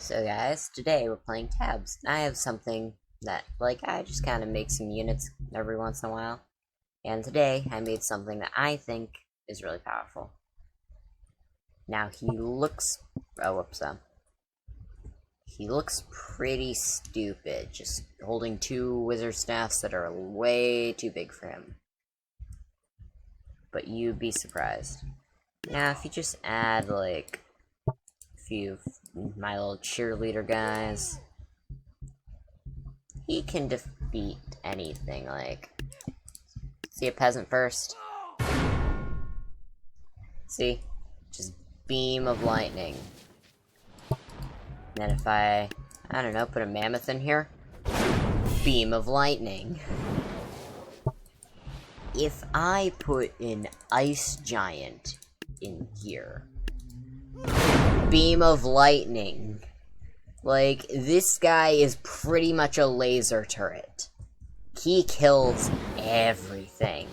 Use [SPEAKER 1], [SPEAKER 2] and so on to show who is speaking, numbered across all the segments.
[SPEAKER 1] So guys, today we're playing tabs. I have something that, I just kind of make some units every once in a while. And today, I made something that I think is really powerful. Now, he looks pretty stupid, just holding two wizard staffs that are way too big for him. But you'd be surprised. Now, if you just add, a few of my little cheerleader guys, he can defeat anything, see a peasant first? See? Just beam of lightning. And then if I don't know, put a mammoth in here? Beam of lightning. If I put an ice giant in here, beam of lightning. This guy is pretty much a laser turret. He kills everything.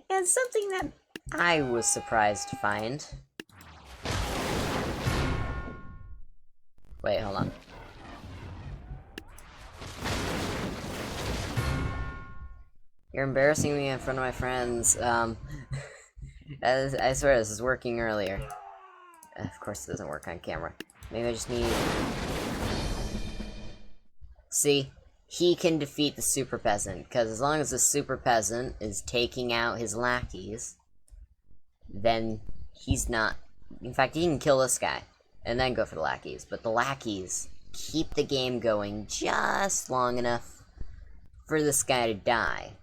[SPEAKER 1] And something that I was surprised to find. Wait, hold on. You're embarrassing me in front of my friends. I swear this is working earlier. Of course it doesn't work on camera. Maybe I just need... See? He can defeat the super peasant, because as long as the super peasant is taking out his lackeys, then he's not... In fact, he can kill this guy, and then go for the lackeys. But the lackeys keep the game going just long enough for this guy to die.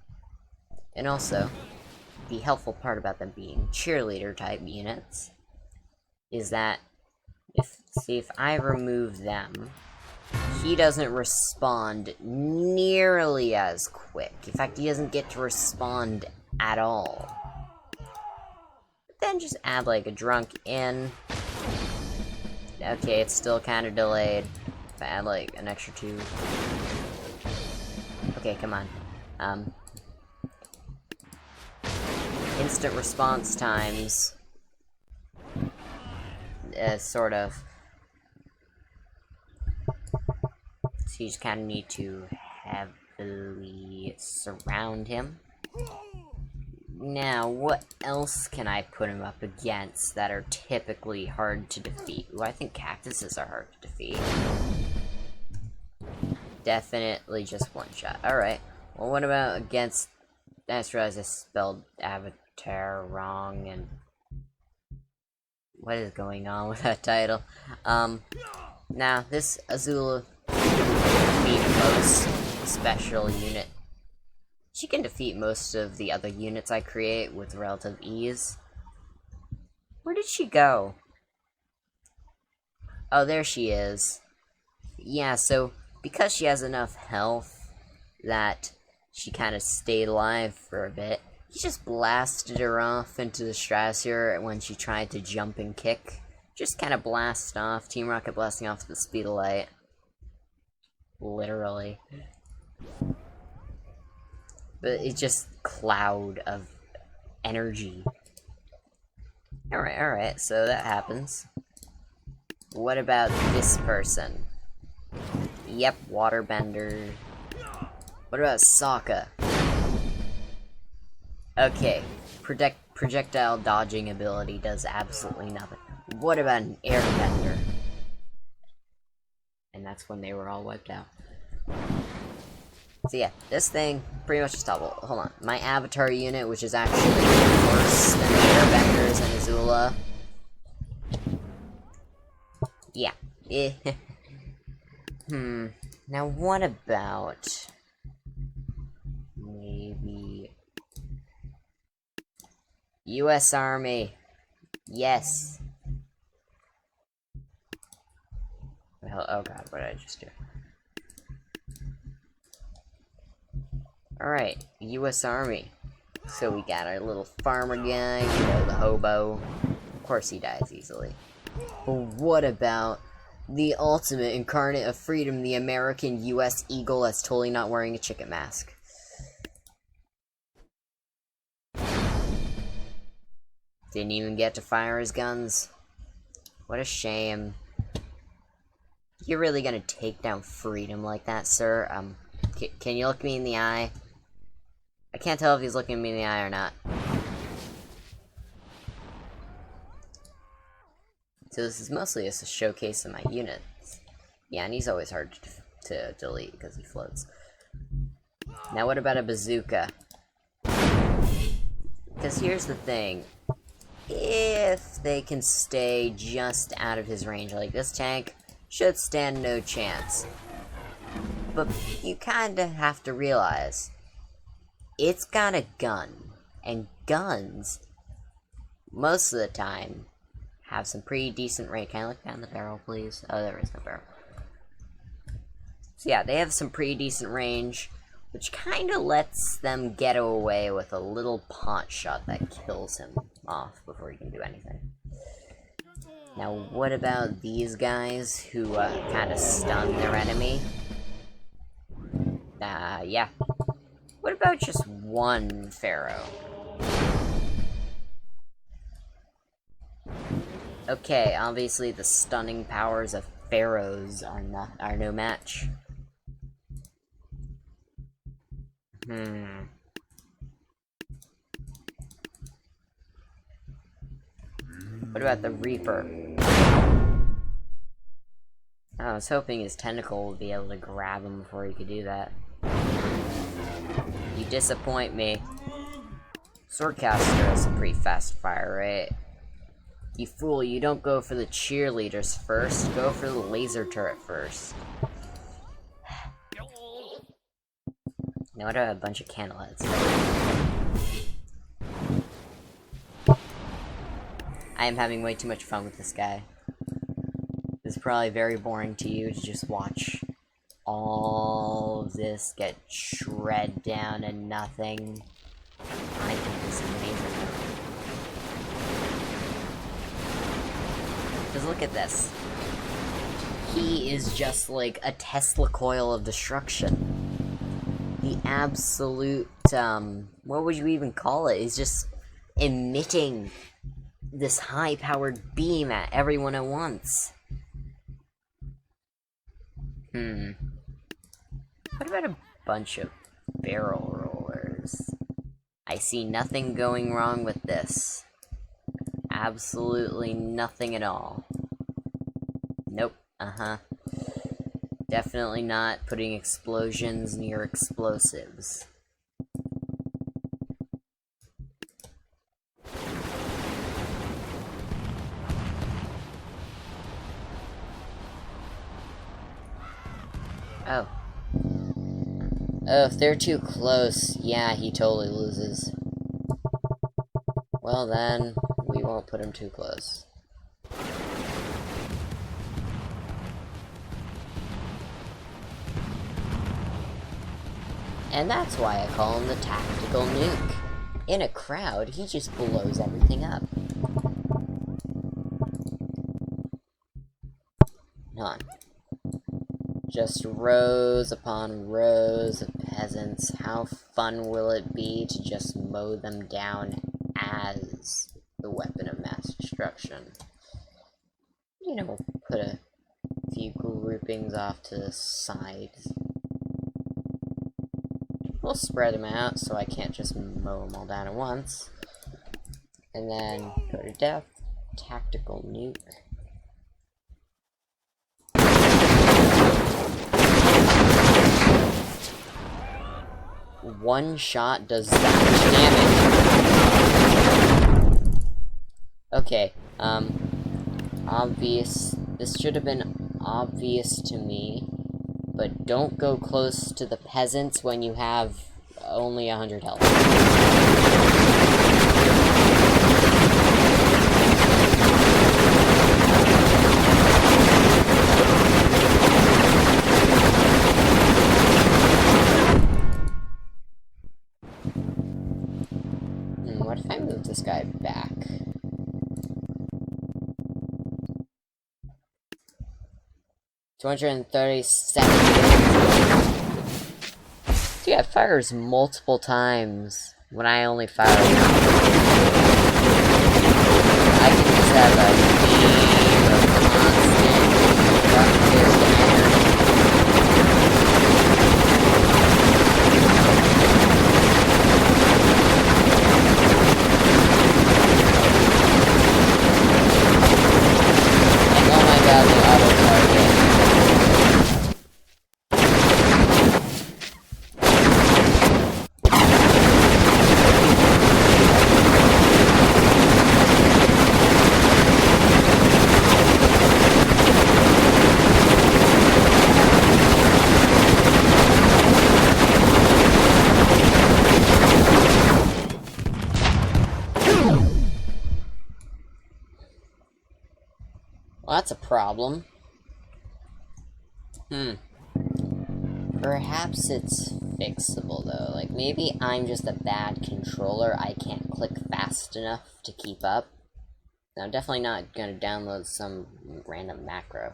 [SPEAKER 1] And also, the helpful part about them being cheerleader-type units is that, if I remove them, he doesn't respond nearly as quick. In fact, he doesn't get to respond at all. But then just add, a drunk in. Okay, it's still kind of delayed. If I add, an extra two. Okay, come on. Instant response times. Sort of. So you just kind of need to heavily surround him. Now, what else can I put him up against that are typically hard to defeat? Ooh, I think cactuses are hard to defeat. Definitely just one shot. Alright. Well, what about against... I just realized I spelled avatar wrong, and... What is going on with that title? Now, this Azula can defeat most special unit. She can defeat most of the other units I create with relative ease. Where did she go? Oh, there she is. Yeah, so, because she has enough health that she kind of stayed alive for a bit, he just blasted her off into the stratosphere when she tried to jump and kick. Just kind of blast off. Team Rocket blasting off at the speed of light. Literally. But it's just cloud of energy. Alright, so that happens. What about this person? Yep, waterbender. What about Sokka? Okay, projectile dodging ability does absolutely nothing. What about an airbender? And that's when they were all wiped out. So yeah, this thing, pretty much just double. Hold on, my avatar unit, which is actually worse than the airbenders and Azula. Yeah. Now what about... maybe... US Army. Yes. Oh god, what did I just do? Alright, US Army. So we got our little farmer guy, the hobo. Of course he dies easily. But what about the ultimate incarnate of freedom, the American US Eagle that's totally not wearing a chicken mask? Didn't even get to fire his guns. What a shame. You're really gonna take down freedom like that, sir? Can you look me in the eye? I can't tell if he's looking me in the eye or not. So this is mostly just a showcase of my units. Yeah, and he's always hard to delete because he floats. Now what about a bazooka? Because here's the thing. If they can stay just out of his range, like this tank should stand no chance. But you kinda have to realize, it's got a gun. And guns, most of the time, have some pretty decent range. Can I look down the barrel, please? Oh, there is no barrel. So yeah, they have some pretty decent range, which kind of lets them get away with a little pot shot that kills him off before he can do anything. Now, what about these guys who kind of stun their enemy? Yeah. What about just one Pharaoh? Okay, obviously the stunning powers of Pharaohs are no match. What about the Reaper? I was hoping his tentacle would be able to grab him before he could do that. You disappoint me. Swordcaster is a pretty fast fire, right? You fool, you don't go for the cheerleaders first, go for the laser turret first. Now what about a bunch of candleheads? I am having way too much fun with this guy. It's probably very boring to you to just watch all of this get shred down to nothing. I think this is amazing. Because look at this. He is just like a Tesla coil of destruction. The absolute, what would you even call it? He's just emitting this high-powered beam at everyone at once. What about a bunch of barrel rollers? I see nothing going wrong with this. Absolutely nothing at all. Nope, Definitely not putting explosions near explosives. Oh. Oh, if they're too close, yeah, he totally loses. Well then, we won't put him too close. And that's why I call him the tactical nuke. In a crowd, he just blows everything up. Hold on. Just rows upon rows of peasants. How fun will it be to just mow them down as the weapon of mass destruction? You know, put a few groupings off to the sides. We'll spread them out so I can't just mow them all down at once. And then go to death, tactical nuke. One shot does that much damage. Okay, obvious. This should have been obvious to me, but don't go close to the peasants when you have only 100 health. What if I move this guy back? $237. Dude, I fires multiple times when I only fire one. I can just have a beam of Well, that's a problem. Perhaps it's fixable, though. Like, maybe I'm just a bad controller. I can't click fast enough to keep up. I'm definitely not gonna download some random macro.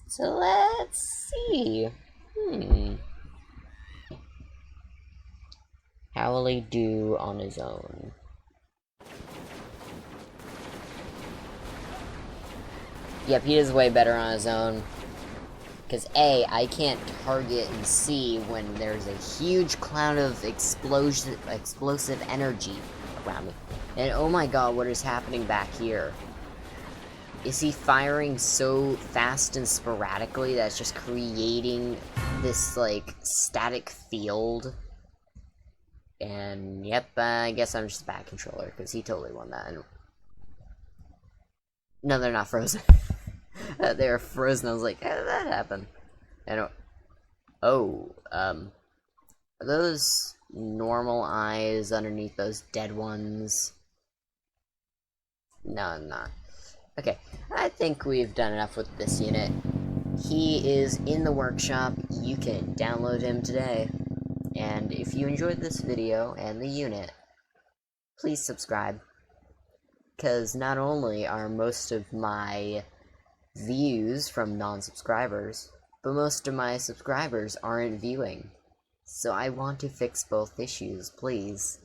[SPEAKER 1] So let's see. How will he do on his own? Yep, he does way better on his own. Because A, I can't target and see when there's a huge cloud of explosive energy around me. And oh my god, what is happening back here? Is he firing so fast and sporadically that's just creating this, like, static field? And, yep, I guess I'm just a bad controller, because he totally won that. No, they're not frozen. They were frozen. I was like, how did that happen? And are those normal eyes underneath those dead ones? No, I'm not. Okay, I think we've done enough with this unit. He is in the workshop. You can download him today. And if you enjoyed this video and the unit, please subscribe. Because not only are most of my views from non-subscribers, but most of my subscribers aren't viewing. So I want to fix both issues, please.